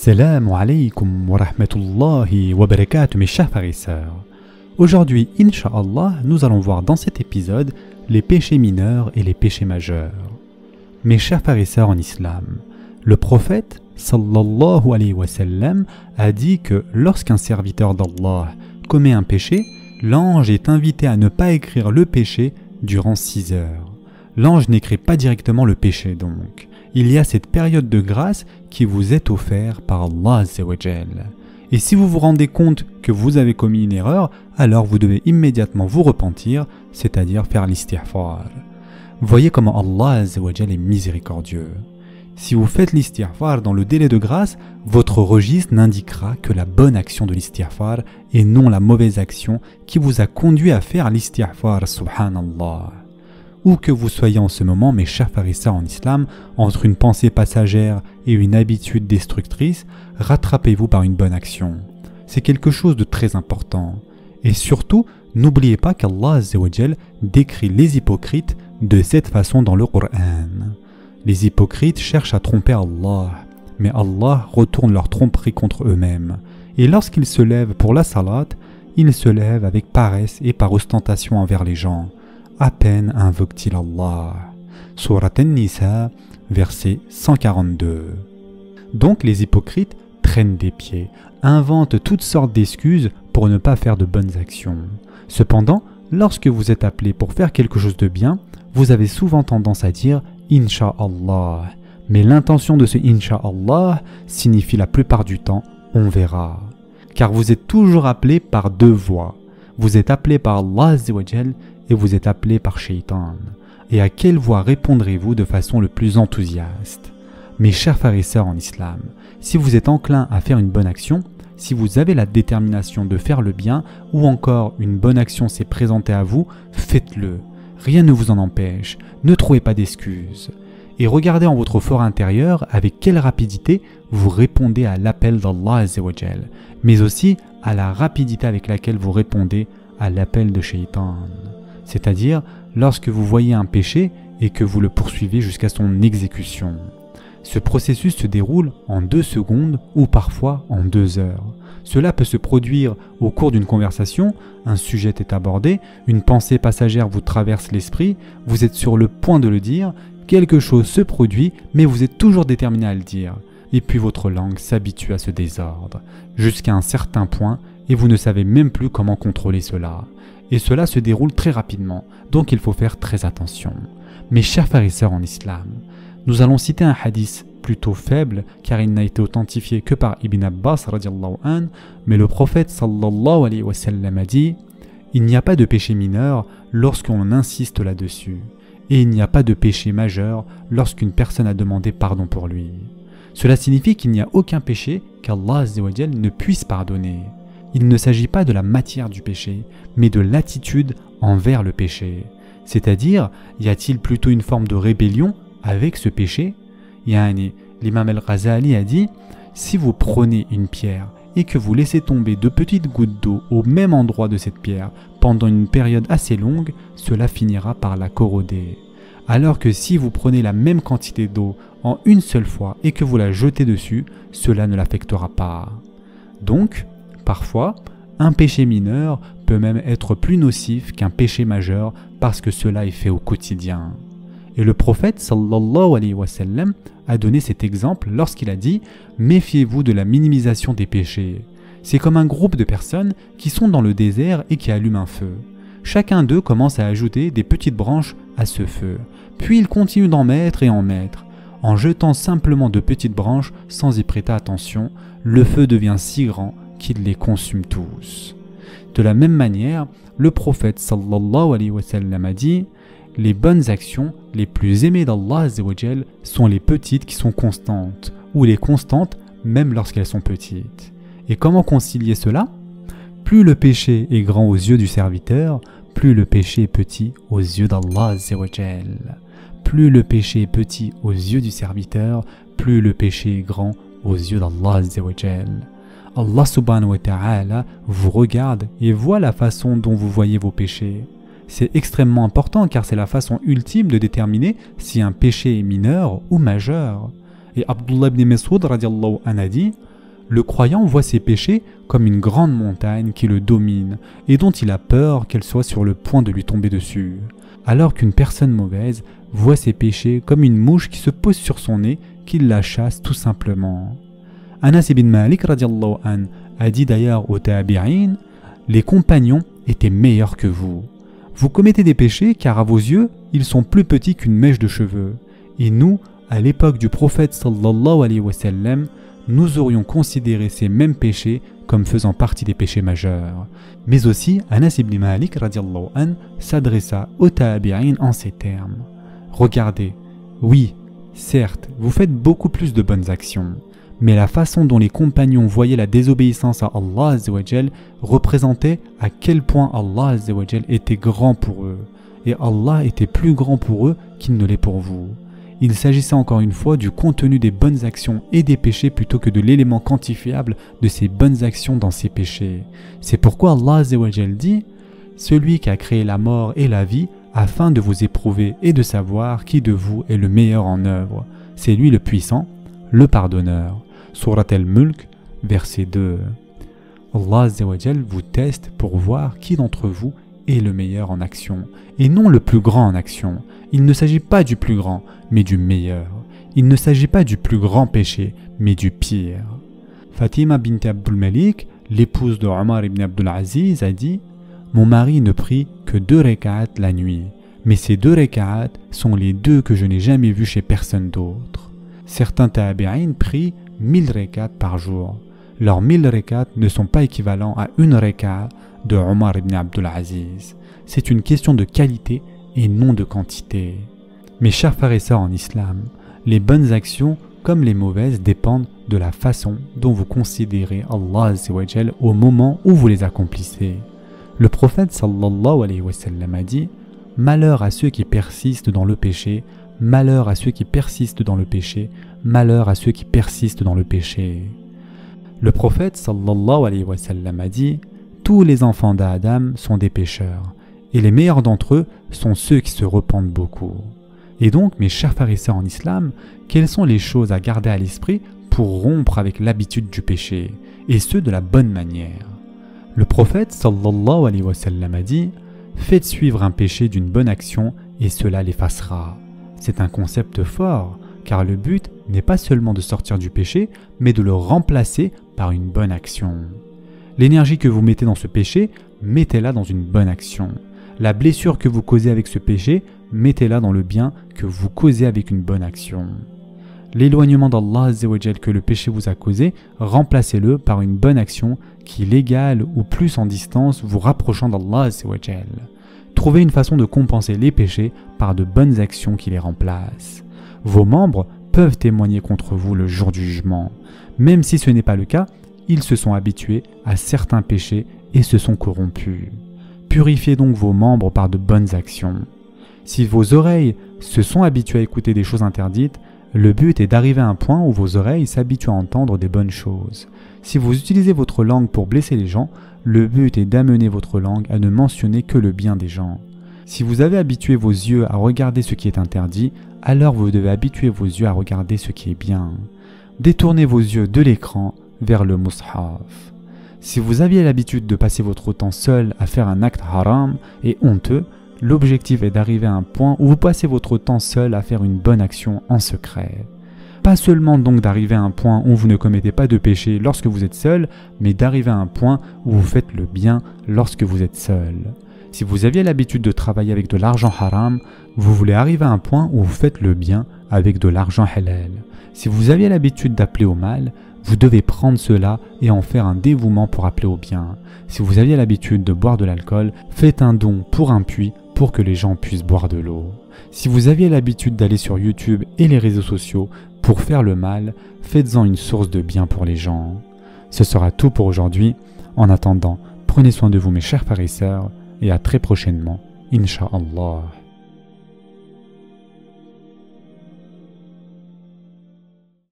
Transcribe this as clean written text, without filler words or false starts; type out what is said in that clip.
Assalamu alaikum wa rahmatullahi wa barakatuh mes chers frères et sœurs. Aujourd'hui, Inch'Allah, nous allons voir dans cet épisode les péchés mineurs et les péchés majeurs. Mes chers frères et sœurs en islam, le prophète sallallahu alayhi wa sallam a dit que lorsqu'un serviteur d'Allah commet un péché, l'ange est invité à ne pas écrire le péché durant 6 heures. L'ange n'écrit pas directement le péché donc. Il y a cette période de grâce qui vous est offerte par Allah Azza wa Jal. Et si vous vous rendez compte que vous avez commis une erreur, alors vous devez immédiatement vous repentir, c'est-à-dire faire l'istighfar. Voyez comment Allah Azza wa Jal est miséricordieux. Si vous faites l'istighfar dans le délai de grâce, votre registre n'indiquera que la bonne action de l'istighfar et non la mauvaise action qui vous a conduit à faire l'istighfar, subhanallah. Où que vous soyez en ce moment, mes chers frères et sœurs en islam, entre une pensée passagère et une habitude destructrice, rattrapez-vous par une bonne action. C'est quelque chose de très important. Et surtout, n'oubliez pas qu'Allah Azza wa Jal décrit les hypocrites de cette façon dans le Coran. Les hypocrites cherchent à tromper Allah, mais Allah retourne leur tromperie contre eux-mêmes. Et lorsqu'ils se lèvent pour la salat, ils se lèvent avec paresse et par ostentation envers les gens. À peine invoque-t-il Allah. Surat An-Nisa, verset 142. Donc les hypocrites traînent des pieds, inventent toutes sortes d'excuses pour ne pas faire de bonnes actions. Cependant, lorsque vous êtes appelé pour faire quelque chose de bien, vous avez souvent tendance à dire « Inch'Allah ». Mais l'intention de ce « Inch'Allah » signifie la plupart du temps « on verra ». Car vous êtes toujours appelé par deux voies. Vous êtes appelé par Allah Azza wa Jal et vous êtes appelé par Shaitan. Et à quelle voie répondrez-vous de façon le plus enthousiaste? Mes chers frères et sœurs en islam, si vous êtes enclin à faire une bonne action, si vous avez la détermination de faire le bien, ou encore une bonne action s'est présentée à vous, faites-le. Rien ne vous en empêche, ne trouvez pas d'excuses. Et regardez en votre fort intérieur avec quelle rapidité vous répondez à l'appel d'Allah Azza wa Jal, mais aussi à la rapidité avec laquelle vous répondez à l'appel de Shaitan. C'est-à-dire lorsque vous voyez un péché et que vous le poursuivez jusqu'à son exécution. Ce processus se déroule en 2 secondes ou parfois en 2 heures. Cela peut se produire au cours d'une conversation, un sujet est abordé, une pensée passagère vous traverse l'esprit, vous êtes sur le point de le dire, quelque chose se produit, mais vous êtes toujours déterminé à le dire. Et puis votre langue s'habitue à ce désordre, jusqu'à un certain point, et vous ne savez même plus comment contrôler cela. Et cela se déroule très rapidement, donc il faut faire très attention. Mes chers frères et sœurs en islam, nous allons citer un hadith plutôt faible, car il n'a été authentifié que par Ibn Abbas radiallahu anhu, mais le prophète sallallahu alayhi wa sallam a dit « Il n'y a pas de péché mineur lorsqu'on insiste là-dessus, et il n'y a pas de péché majeur lorsqu'une personne a demandé pardon pour lui. » Cela signifie qu'il n'y a aucun péché qu'Allah Azza wa Jal ne puisse pardonner. Il ne s'agit pas de la matière du péché, mais de l'attitude envers le péché. C'est-à-dire, y a-t-il plutôt une forme de rébellion avec ce péché? L'imam al-Ghazali a dit « Si vous prenez une pierre et que vous laissez tomber de petites gouttes d'eau au même endroit de cette pierre pendant une période assez longue, cela finira par la corroder. Alors que si vous prenez la même quantité d'eau en une seule fois et que vous la jetez dessus, cela ne l'affectera pas. » Donc, parfois, un péché mineur peut même être plus nocif qu'un péché majeur parce que cela est fait au quotidien. Et le prophète sallallahu alayhi wa sallam a donné cet exemple lorsqu'il a dit « Méfiez-vous de la minimisation des péchés. C'est comme un groupe de personnes qui sont dans le désert et qui allument un feu. Chacun d'eux commence à ajouter des petites branches à ce feu. Puis il continue d'en mettre et en mettre. En jetant simplement de petites branches sans y prêter attention, le feu devient si grand qu'il les consume tous. » De la même manière, le prophète sallallahu alayhi wa sallam a dit « Les bonnes actions les plus aimées d'Allah Azza wa Jal sont les petites qui sont constantes, ou les constantes même lorsqu'elles sont petites. » Et comment concilier cela? Plus le péché est grand aux yeux du serviteur, plus le péché est petit aux yeux d'Allah Azza wa Jal. Plus le péché est petit aux yeux du serviteur, plus le péché est grand aux yeux d'Allah Azza wa Jal. Allah subhanahu wa ta'ala vous regarde et voit la façon dont vous voyez vos péchés. C'est extrêmement important car c'est la façon ultime de déterminer si un péché est mineur ou majeur. Et Abdullah ibn Mas'ud radiallahu anhu a dit Le croyant voit ses péchés comme une grande montagne qui le domine et dont il a peur qu'elle soit sur le point de lui tomber dessus, alors qu'une personne mauvaise voit ses péchés comme une mouche qui se pose sur son nez, qui la chasse tout simplement. Anas ibn Malik radiallahu an a dit d'ailleurs aux tabi'in, les compagnons étaient meilleurs que vous. Vous commettez des péchés car à vos yeux, ils sont plus petits qu'une mèche de cheveux. Et nous, à l'époque du prophète sallallahu alayhi wa sallam, nous aurions considéré ces mêmes péchés comme faisant partie des péchés majeurs. Mais aussi, Anas ibn Malik radiallahu an s'adressa aux tabi'in en ces termes. Regardez, oui, certes, vous faites beaucoup plus de bonnes actions, mais la façon dont les compagnons voyaient la désobéissance à Allah azza wa jal représentait à quel point Allah azza wa jal était grand pour eux, et Allah était plus grand pour eux qu'il ne l'est pour vous. Il s'agissait encore une fois du contenu des bonnes actions et des péchés plutôt que de l'élément quantifiable de ces bonnes actions dans ces péchés. C'est pourquoi Allah azza wa jal dit « Celui qui a créé la mort et la vie afin de vous éprouver et de savoir qui de vous est le meilleur en œuvre. C'est lui le puissant, le pardonneur. » Surat al-Mulk, verset 2. Allah azza wa jal vous teste pour voir qui d'entre vous est le meilleur en action, et non le plus grand en action. Il ne s'agit pas du plus grand, mais du meilleur. Il ne s'agit pas du plus grand péché, mais du pire. Fatima bint Abdul Malik, l'épouse de Omar ibn Abdul Aziz, a dit « Mon mari ne prie que 2 reka'at la nuit, mais ces 2 reka'at sont les 2 que je n'ai jamais vus chez personne d'autre. » Certains tabi'in prient 1000 reka'at par jour. Leurs 1000 reka'at ne sont pas équivalents à une reka'a de Omar ibn Abdul Aziz. C'est une question de qualité et non de quantité. Mes chers frères et sœurs en islam, les bonnes actions comme les mauvaises dépendent de la façon dont vous considérez Allah azza wa jal au moment où vous les accomplissez. Le prophète sallallahu alayhi wa sallam a dit « Malheur à ceux qui persistent dans le péché, malheur à ceux qui persistent dans le péché, malheur à ceux qui persistent dans le péché. » Le prophète sallallahu alayhi wa sallam a dit « Tous les enfants d'Adam sont des pécheurs, et les meilleurs d'entre eux sont ceux qui se repentent beaucoup. » Et donc, mes chers frères et sœurs en islam, quelles sont les choses à garder à l'esprit pour rompre avec l'habitude du péché, et ce de la bonne manière? Le prophète sallallahu alayhi wa sallam a dit « Faites suivre un péché d'une bonne action, et cela l'effacera. » C'est un concept fort, car le but n'est pas seulement de sortir du péché, mais de le remplacer par une bonne action. L'énergie que vous mettez dans ce péché, mettez-la dans une bonne action. La blessure que vous causez avec ce péché, mettez-la dans le bien que vous causez avec une bonne action. L'éloignement d'Allah azza wa jal que le péché vous a causé, remplacez-le par une bonne action qui, l'égale ou plus en distance, vous rapprochant d'Allah azza wa jal. Trouvez une façon de compenser les péchés par de bonnes actions qui les remplacent. Vos membres peuvent témoigner contre vous le jour du jugement. Même si ce n'est pas le cas, ils se sont habitués à certains péchés et se sont corrompus. Purifiez donc vos membres par de bonnes actions. Si vos oreilles se sont habituées à écouter des choses interdites, le but est d'arriver à un point où vos oreilles s'habituent à entendre des bonnes choses. Si vous utilisez votre langue pour blesser les gens, le but est d'amener votre langue à ne mentionner que le bien des gens. Si vous avez habitué vos yeux à regarder ce qui est interdit, alors vous devez habituer vos yeux à regarder ce qui est bien. Détournez vos yeux de l'écran vers le mushaf. Si vous aviez l'habitude de passer votre temps seul à faire un acte haram et honteux, l'objectif est d'arriver à un point où vous passez votre temps seul à faire une bonne action en secret. Pas seulement donc d'arriver à un point où vous ne commettez pas de péché lorsque vous êtes seul, mais d'arriver à un point où vous faites le bien lorsque vous êtes seul. Si vous aviez l'habitude de travailler avec de l'argent haram, vous voulez arriver à un point où vous faites le bien avec de l'argent halal. Si vous aviez l'habitude d'appeler au mal, vous devez prendre cela et en faire un dévouement pour appeler au bien. Si vous aviez l'habitude de boire de l'alcool, faites un don pour un puits pour que les gens puissent boire de l'eau. Si vous aviez l'habitude d'aller sur YouTube et les réseaux sociaux pour faire le mal, faites-en une source de bien pour les gens. Ce sera tout pour aujourd'hui. En attendant, prenez soin de vous mes chers frères et sœurs et à très prochainement, Inch'Allah.